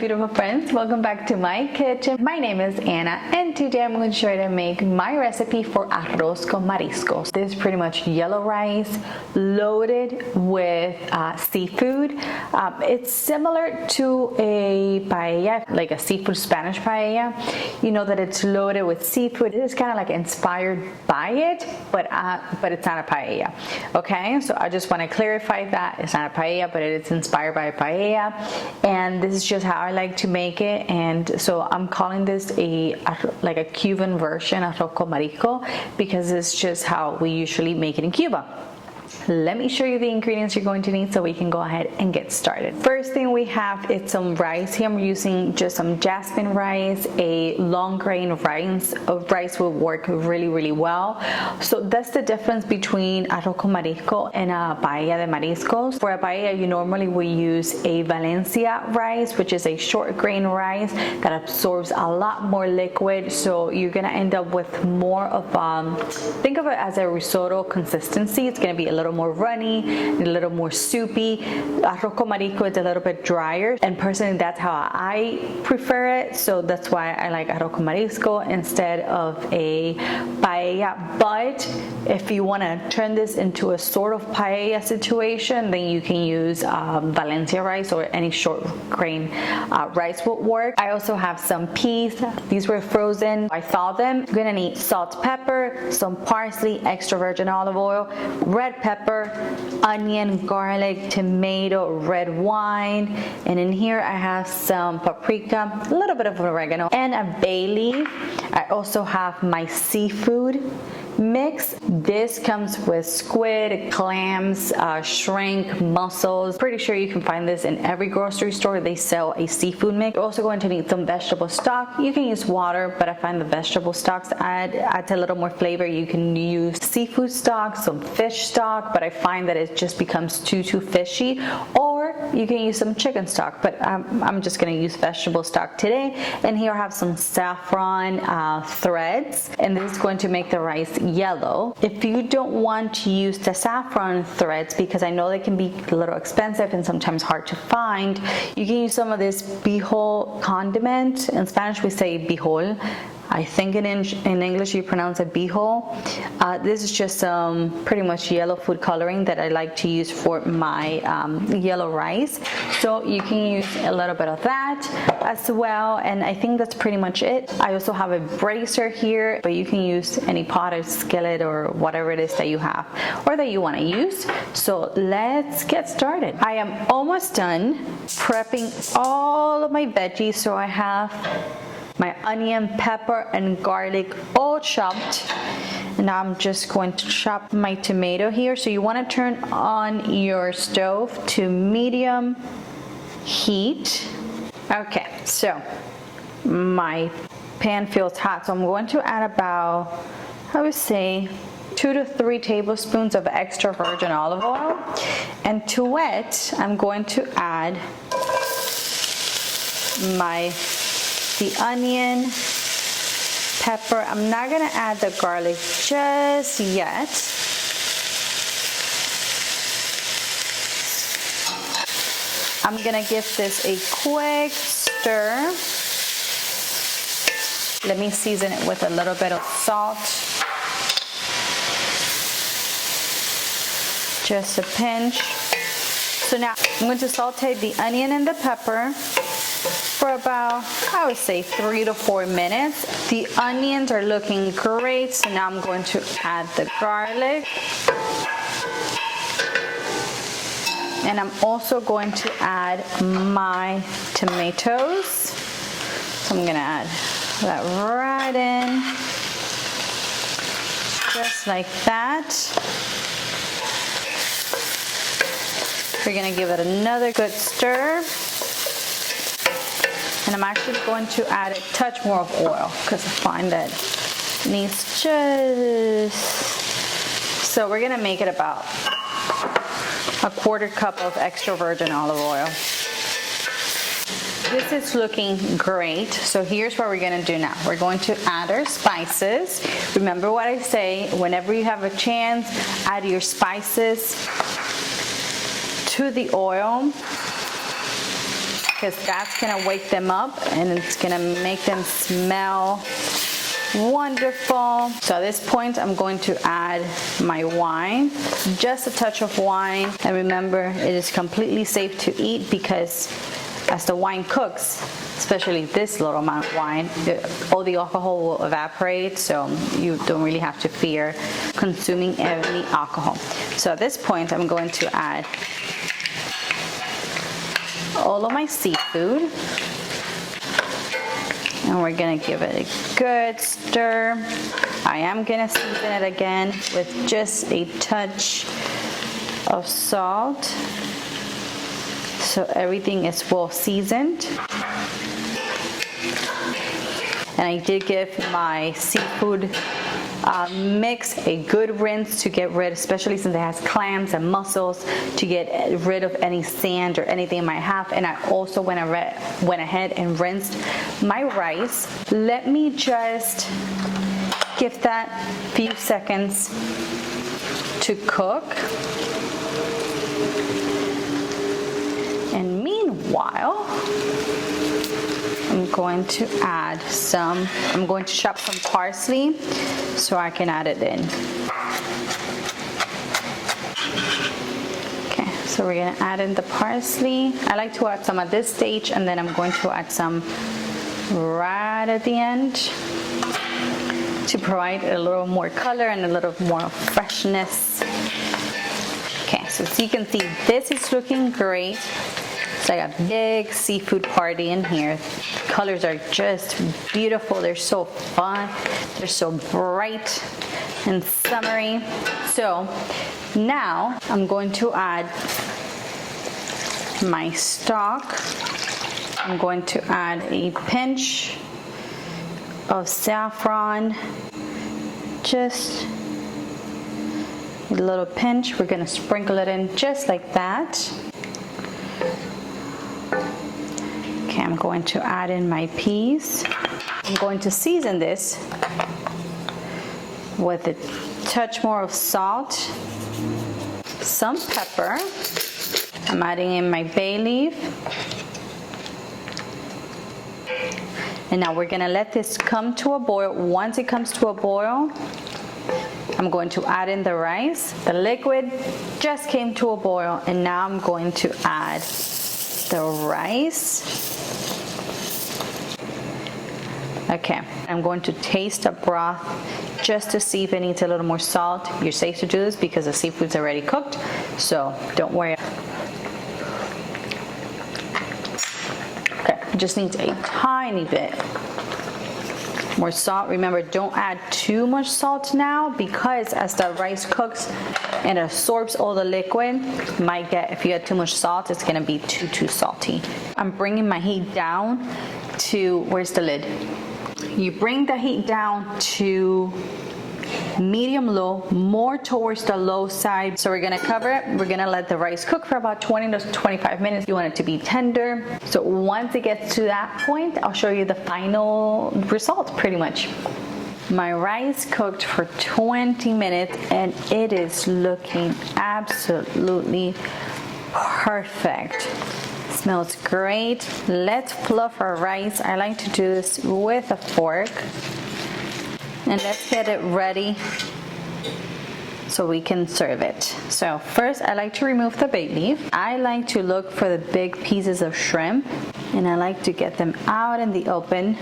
beautiful friends, welcome back to my kitchen. My name is Anna and today I'm going to show you how to make my recipe for arroz con mariscos. This is pretty much yellow rice loaded with seafood. It's similar to a paella, like a seafood Spanish paella. You know that it's loaded with seafood. It is kind of like inspired by it, but it's not a paella. Okay, so I just want to clarify that it's not a paella, but it is inspired by a paella. And this is just how I like to make it, and so I'm calling this like a Cuban version of arroz con marisco because it's just how we usually make it in Cuba. Let me show you the ingredients you're going to need so we can go ahead and get started. First thing we have is some rice. Here I'm using just some jasmine rice. A long grain of rice will work really well. So that's the difference between arroz con marisco and a paella de mariscos. For a paella, you normally will use a Valencia rice, which is a short grain rice that absorbs a lot more liquid. So you're gonna end up with more of think of it as a risotto consistency. It's gonna be a little more runny, a little more soupy. Arroz con marisco is a little bit drier, and personally that's how I prefer it, so that's why I like arroz con marisco instead of a paella. But if you want to turn this into a sort of paella situation, then you can use Valencia rice or any short grain rice will work. I also have some peas. These were frozen. I thawed them. You're gonna need salt, pepper, some parsley, extra virgin olive oil, red pepper, onion, garlic, tomato, red wine, and in here I have some paprika, a little bit of oregano, and a bay leaf. I also have my seafood mix. This comes with squid, clams, shrimp, mussels. Pretty sure you can find this in every grocery store. They sell a seafood mix. You're also going to need some vegetable stock. You can use water, but I find the vegetable stocks adds a little more flavor. You can use seafood stock, some fish stock, but I find that it just becomes too fishy. Or you can use some chicken stock, but I'm just going to use vegetable stock today. And here I have some saffron threads, and this is going to make the rice yellow. If you don't want to use the saffron threads, because I know they can be a little expensive and sometimes hard to find, you can use some of this bijol condiment. In Spanish we say bijol. I think in English you pronounce it bijol. This is just pretty much yellow food coloring that I like to use for my yellow rice. So you can use a little bit of that as well, and I think that's pretty much it. I also have a brazier here, but you can use any pot or skillet or whatever it is that you have or that you want to use. So let's get started. I am almost done prepping all of my veggies. So I have my onion, pepper, and garlic all chopped. And now I'm just going to chop my tomato here. So you want to turn on your stove to medium heat. Okay, so my pan feels hot, so I'm going to add about, I would say, 2 to 3 tablespoons of extra virgin olive oil. And to it, I'm going to add the onion, pepper. I'm not gonna add the garlic just yet. I'm gonna give this a quick stir. Let me season it with a little bit of salt. Just a pinch. So now I'm going to saute the onion and the pepper for about, I would say, 3 to 4 minutes. The onions are looking great, so now I'm going to add the garlic. And I'm also going to add my tomatoes. So I'm gonna add that right in, just like that. We're gonna give it another good stir. And I'm actually going to add a touch more of oil because I find that it needs just, so we're gonna make it about a 1/4 cup of extra virgin olive oil. This is looking great. So here's what we're gonna do now. We're going to add our spices. Remember what I say, whenever you have a chance, add your spices to the oil. because that's gonna wake them up and it's gonna make them smell wonderful. So at this point, I'm going to add my wine, just a touch of wine. And remember, it is completely safe to eat because as the wine cooks, especially this little amount of wine, all the alcohol will evaporate, so you don't really have to fear consuming any alcohol. So at this point, I'm going to add all of my seafood. And we're gonna give it a good stir. I am gonna season it again with just a touch of salt, so everything is well seasoned. And I did give my seafood mix a good rinse to get rid, especially since it has clams and mussels, to get rid of any sand or anything it might have. And I also went ahead and rinsed my rice. Let me just give that few seconds to cook. And meanwhile, I'm going to chop some parsley so I can add it in. Okay, so we're gonna add in the parsley. I like to add some at this stage, and then I'm going to add some right at the end to provide a little more color and a little more freshness. Okay, so as you can see, this is looking great. It's like a big seafood party in here. The colors are just beautiful. They're so fun. They're so bright and summery. So now I'm going to add my stock. I'm going to add a pinch of saffron, just a little pinch. We're going to sprinkle it in just like that. Okay, I'm going to add in my peas. I'm going to season this with a touch more of salt, some pepper. I'm adding in my bay leaf. And now we're gonna let this come to a boil. Once it comes to a boil, I'm going to add in the rice. The liquid just came to a boil, and now I'm going to add the rice. Okay, I'm going to taste the broth just to see if it needs a little more salt. You're safe to do this because the seafood's already cooked, so don't worry. Okay, it just needs a tiny bit more salt. Remember, don't add too much salt now, because as the rice cooks and absorbs all the liquid, might get, if you add too much salt, it's gonna be too salty. I'm bringing my heat down to, where's the lid? You bring the heat down to medium-low, more towards the low side. So we're gonna cover it. We're gonna let the rice cook for about 20 to 25 minutes. You want it to be tender. So once it gets to that point, I'll show you the final result pretty much. My rice cooked for 20 minutes and it is looking absolutely perfect. Smells great. Let's fluff our rice. I like to do this with a fork. And let's get it ready so we can serve it. So first, I like to remove the bay leaf. I like to look for the big pieces of shrimp, and I like to get them out in the open.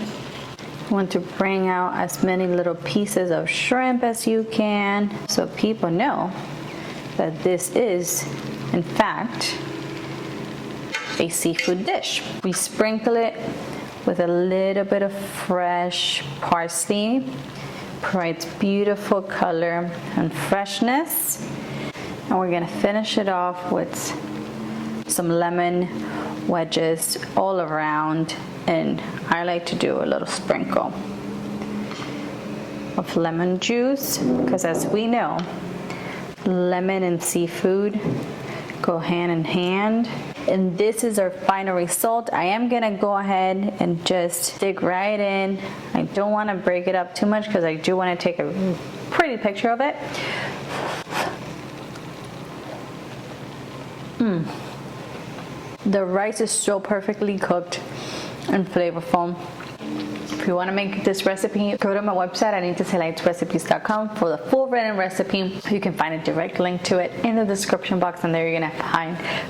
You want to bring out as many little pieces of shrimp as you can, so people know that this is, in fact, a seafood dish. We sprinkle it with a little bit of fresh parsley. Provides beautiful color and freshness. And we're gonna finish it off with some lemon wedges all around, and I like to do a little sprinkle of lemon juice, because as we know, lemon and seafood go hand in hand. And this is our final result. I am gonna go ahead and just dig right in. I don't wanna break it up too much because I do wanna take a pretty picture of it. The rice is so perfectly cooked and flavorful. If you want to make this recipe, go to my website, anitasrecipes.com, for the full written recipe. You can find a direct link to it in the description box, and there you're going to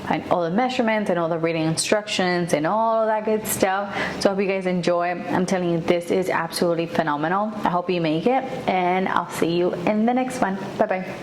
find all the measurements and all the reading instructions and all of that good stuff. So I hope you guys enjoy. I'm telling you, this is absolutely phenomenal. I hope you make it, and I'll see you in the next one. Bye-bye.